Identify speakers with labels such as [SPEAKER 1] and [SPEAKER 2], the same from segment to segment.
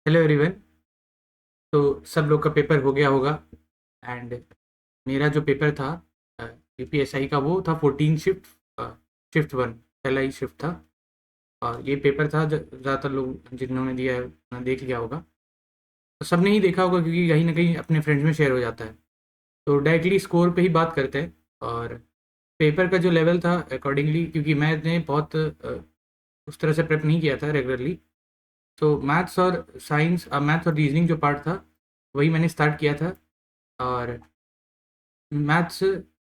[SPEAKER 1] Hello everyone. तो सब लोग का पेपर हो गया होगा एंड मेरा जो पेपर था यूपीएसआई का वो था 14 शिफ्ट, शिफ्ट वन पहला ही शिफ्ट था। और ये पेपर था ज़्यादातर लोग जिन्होंने दिया है उन्होंने देख लिया होगा। तो सब ने ही देखा होगा क्योंकि कहीं ना कहीं अपने फ्रेंड्स में शेयर हो जाता है। तो डायरेक्टली स्कोर पे ही बात करते हैं। और पेपर का जो लेवल था अकॉर्डिंगली, क्योंकि मैंने बहुत उस तरह से प्रेप नहीं किया था रेगुलरली। तो मैथ्स और साइंस, मैथ्स और रीजनिंग जो पार्ट था वही मैंने स्टार्ट किया था। और मैथ्स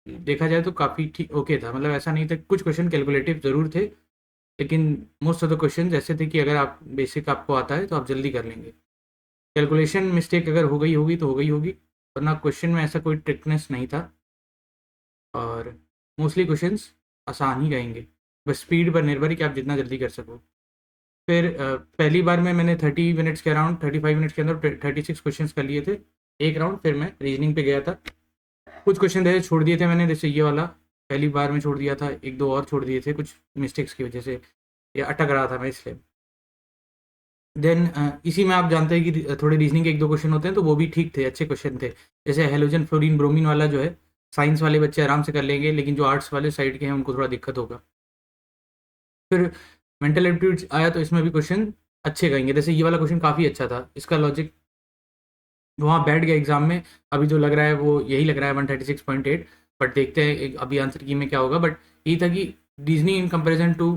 [SPEAKER 1] देखा जाए तो काफ़ी ठीक ओके था, मतलब ऐसा नहीं था। कुछ क्वेश्चन कैलकुलेटिव ज़रूर थे, लेकिन मोस्ट ऑफ द क्वेश्चन ऐसे थे कि अगर आप बेसिक आपको आता है तो आप जल्दी कर लेंगे। कैलकुलेशन मिस्टेक अगर हो गई होगी तो हो गई होगी, वरना क्वेश्चन में ऐसा कोई ट्रिकनेस नहीं था। और मोस्टली क्वेश्चंस आसान ही रहेंगे, बस स्पीड पर निर्भर है कि आप जितना जल्दी कर सको। फिर पहली बार में मैंने 30 मिनट्स के अराउंड 35 मिनट्स के अंदर 36 क्वेश्चंस कर लिए थे एक राउंड। फिर मैं रीजनिंग पे गया था। कुछ क्वेश्चन थे छोड़ दिए थे मैंने, जैसे ये वाला पहली बार में छोड़ दिया था, एक दो और छोड़ दिए थे कुछ मिस्टेक्स की वजह से, ये अटक रहा था मैं इसलिए। देन इसी में आप जानते हैं कि थोड़े रीजनिंग के एक दो क्वेश्चन होते हैं तो वो भी ठीक थे, अच्छे क्वेश्चन थे। जैसे हेलोजन फ्लोरीन ब्रोमीन वाला जो है, साइंस वाले बच्चे आराम से कर लेंगे, लेकिन जो आर्ट्स वाले साइड के हैं उनको थोड़ा दिक्कत होगा। फिर मेंटल एप्टीट्यूड आया तो इसमें भी क्वेश्चन अच्छे कहेंगे। जैसे ये वाला क्वेश्चन काफ़ी अच्छा था, इसका लॉजिक वहाँ बैठ गया एग्जाम में। अभी जो लग रहा है वो यही लग रहा है 136.8, बट देखते हैं अभी आंसर की में क्या होगा। बट यही था कि रीजनिंग इन कंपेरिजन टू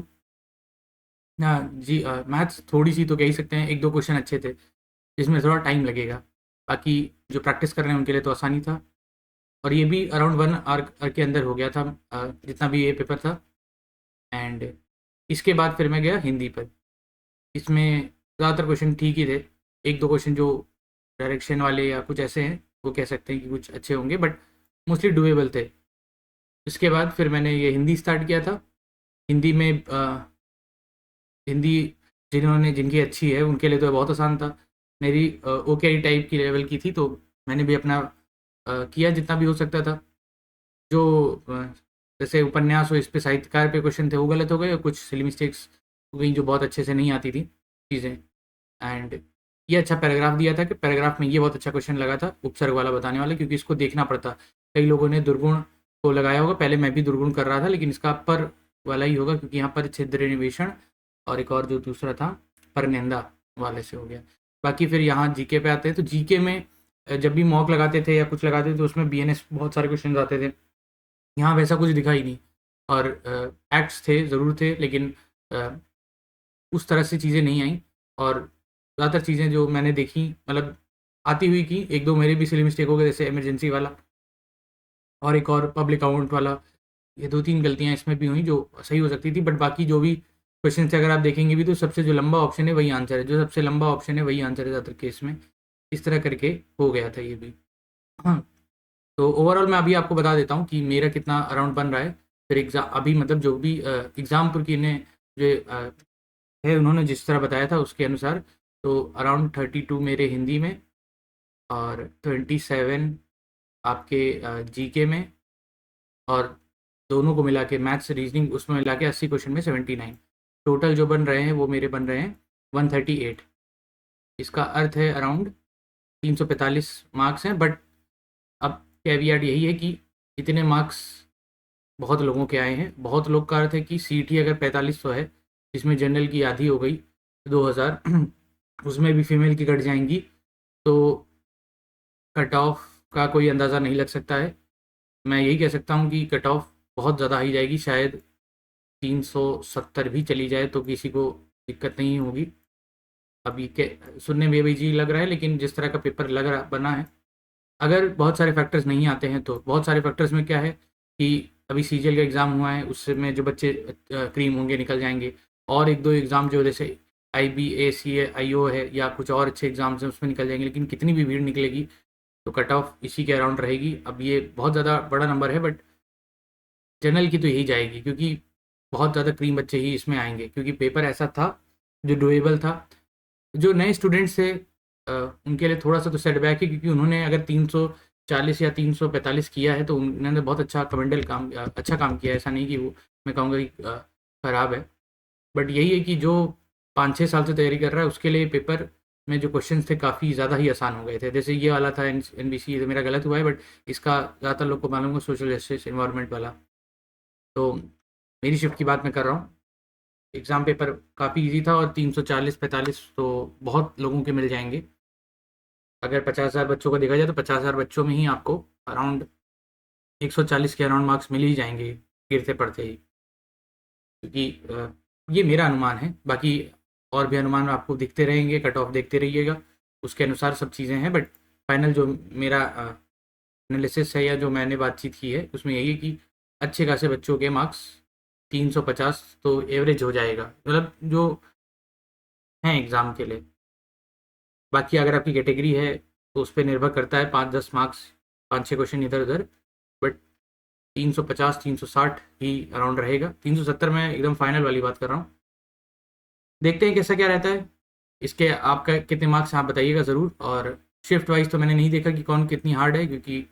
[SPEAKER 1] ना जी मैथ्स थोड़ी सी तो कह ही सकते हैं, एक दो क्वेश्चन अच्छे थे जिसमें थोड़ा टाइम लगेगा। बाकी जो प्रैक्टिस कर रहे हैं उनके लिए तो आसानी था। और ये भी अराउंड 1 आवर के अंदर हो गया था, जितना भी ये पेपर था। एंड इसके बाद फिर मैं गया हिंदी पर। इसमें ज़्यादातर क्वेश्चन ठीक ही थे, एक दो क्वेश्चन जो डायरेक्शन वाले या कुछ ऐसे हैं वो कह सकते हैं कि कुछ अच्छे होंगे, बट मोस्टली डुएबल थे। इसके बाद फिर मैंने ये हिंदी स्टार्ट किया था। हिंदी में हिंदी जिनकी अच्छी है उनके लिए तो बहुत आसान था। मेरी ओके टाइप की लेवल की थी, तो मैंने भी अपना किया जितना भी हो सकता था। जो जैसे उपन्यास हो, इस पे साहित्यकार पे क्वेश्चन थे वो गलत हो गए, और कुछ सिली मिस्टेक्स हो गई जो बहुत अच्छे से नहीं आती थी चीज़ें। एंड ये अच्छा पैराग्राफ दिया था कि पैराग्राफ में ये बहुत अच्छा क्वेश्चन लगा था उपसर्ग वाला बताने वाला, क्योंकि इसको देखना पड़ता। कई लोगों ने दुर्गुण को लगाया होगा, पहले मैं भी दुर्गुण कर रहा था, लेकिन इसका पर वाला ही होगा क्योंकि यहाँ पर छिद्र निवेशन और एक और जो दूसरा था परनिंदा वाले से हो गया। बाकी फिर यहाँ जीके पे आते हैं, तो जीके में जब भी मॉक लगाते थे या कुछ लगाते थे तो उसमें बीएनएस बहुत सारे क्वेश्चन आते थे। यहाँ वैसा कुछ दिखा ही नहीं। और एक्ट्स थे ज़रूर थे, लेकिन उस तरह से चीज़ें नहीं आई। और ज़्यादातर चीज़ें जो मैंने देखी, मतलब आती हुई की, एक दो मेरे भी सिली मिस्टेक हो गए, जैसे इमरजेंसी वाला और एक और पब्लिक अकाउंट वाला। ये दो तीन गलतियाँ इसमें भी हुई जो सही हो सकती थी। बट बाकी जो भी क्वेश्चन थे अगर आप देखेंगे भी तो सबसे जो लंबा ऑप्शन है वही आंसर है, जो सबसे लंबा ऑप्शन है वही आंसर है ज़्यादातर केस में। इस तरह करके हो गया था ये भी। हाँ, तो ओवरऑल मैं अभी आपको बता देता हूँ कि मेरा कितना अराउंड बन रहा है। फिर एग्ज़ाम अभी मतलब जो भी एग्ज़ाम की ने जो है उन्होंने जिस तरह बताया था उसके अनुसार, तो अराउंड 32 मेरे हिंदी में और 27 आपके जीके में, और दोनों को मिला के मैथ्स रीजनिंग उसमें मिला के 80 क्वेश्चन में 79। टोटल जो बन रहे हैं वो मेरे बन रहे हैं 138। इसका अर्थ है अराउंड 345 मार्क्स हैं। बट अब कैवियट यही है कि इतने मार्क्स बहुत लोगों के आए हैं। बहुत लोग का अर्थ है कि सीट ही अगर 4500 है, जिसमें जनरल की आधी हो गई 2000 उसमें भी फीमेल की कट जाएंगी, तो कट ऑफ का कोई अंदाज़ा नहीं लग सकता है। मैं यही कह सकता हूँ कि कट ऑफ बहुत ज़्यादा ही जाएगी, शायद 370 भी चली जाए तो किसी को दिक्कत नहीं होगी। अभी के सुनने में भी जी लग रहा है, लेकिन जिस तरह का पेपर लग रहा बना है, अगर बहुत सारे फैक्टर्स नहीं आते हैं तो बहुत सारे फैक्टर्स में क्या है कि अभी सीजीएल का एग्ज़ाम हुआ है, उसमें जो बच्चे क्रीम होंगे निकल जाएंगे। और एक दो एग्ज़ाम जो जैसे IBAC है, IO है, या कुछ और अच्छे एग्ज़ाम्स हैं उसमें निकल जाएंगे, लेकिन कितनी भी भीड़ निकलेगी तो कट ऑफ इसी के अराउंड रहेगी। अब ये बहुत ज़्यादा बड़ा नंबर है, बट जनरल की तो यही जाएगी क्योंकि बहुत ज़्यादा क्रीम बच्चे ही इसमें आएंगे, क्योंकि पेपर ऐसा था जो डुएबल था। जो नए स्टूडेंट्स थे उनके लिए थोड़ा सा तो सेटबैक है, क्योंकि उन्होंने अगर 340 या 345 किया है तो उन्होंने बहुत अच्छा कमेंडल काम अच्छा काम किया है। ऐसा नहीं कि वो मैं कहूँगा कि ख़राब है। बट यही है कि जो 5-6 साल से तैयारी कर रहा है उसके लिए पेपर में जो क्वेश्चंस थे काफ़ी ज़्यादा ही आसान हो गए थे। जैसे ये वाला था एनबीसी, तो मेरा गलत हुआ है, बट इसका ज़्यादातर लोग को मालूम है, सोशल जस्टिस एनवायरनमेंट वाला। तो मेरी शिफ्ट की बात मैं कर रहा हूँ। एग्ज़ाम पेपर काफ़ी इजी था और 340-45 तो बहुत लोगों के मिल जाएंगे। अगर 50,000 बच्चों को देखा जाए तो 50,000 बच्चों में ही आपको अराउंड 140 के अराउंड मार्क्स मिल ही जाएंगे गिरते पड़ते ही, क्योंकि ये मेरा अनुमान है। बाकी और भी अनुमान आपको दिखते रहेंगे, कट ऑफ देखते रहिएगा, उसके अनुसार सब चीज़ें हैं। बट फाइनल जो मेरा एनालिसिस है या जो मैंने बातचीत की है उसमें यही है कि अच्छे खासे बच्चों के मार्क्स 350 तो एवरेज हो जाएगा, मतलब जो हैं एग्ज़ाम के लिए। बाकी अगर आपकी कैटेगरी है तो उस पर निर्भर करता है, 5-10 मार्क्स, 5-6 क्वेश्चन इधर उधर, बट 350-360 ही अराउंड रहेगा। 370 में एकदम फाइनल वाली बात कर रहा हूँ। देखते हैं कैसा क्या रहता है। इसके आपका कितने मार्क्स आप बताइएगा ज़रूर। और शिफ्ट वाइज तो मैंने नहीं देखा कि कौन कितनी हार्ड है, क्योंकि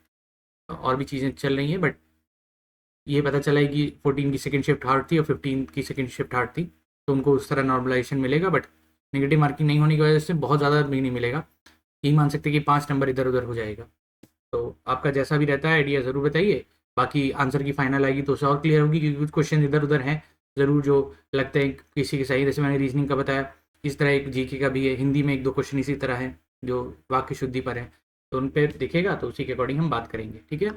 [SPEAKER 1] और भी चीज़ें चल रही हैं। बट ये पता चला है कि 14 की सेकंड शिफ्ट हार्ड थी और 15 की सेकंड शिफ्ट हार्ड थी, तो उनको उस तरह नॉर्मलाइजेशन मिलेगा। बट नेगेटिव मार्किंग नहीं होने की वजह से बहुत ज़्यादा भी नहीं मिलेगा, यही मान सकते कि 5 नंबर इधर उधर हो जाएगा। तो आपका जैसा भी रहता है आइडिया ज़रूर बताइए। बाकी आंसर की फाइनल आएगी तो उसे और क्लियर होगी, क्योंकि कुछ क्वेश्चन इधर उधर हैं ज़रूर जो लगते हैं किसी के सही। जैसे मैंने रीजनिंग का बताया, इस तरह एक जीके का भी है, हिंदी में 1-2 क्वेश्चन इसी तरह हैं जो वाक्य शुद्धि पर हैं, तो उन पर देखिएगा तो उसी के अकॉर्डिंग हम बात करेंगे। ठीक है।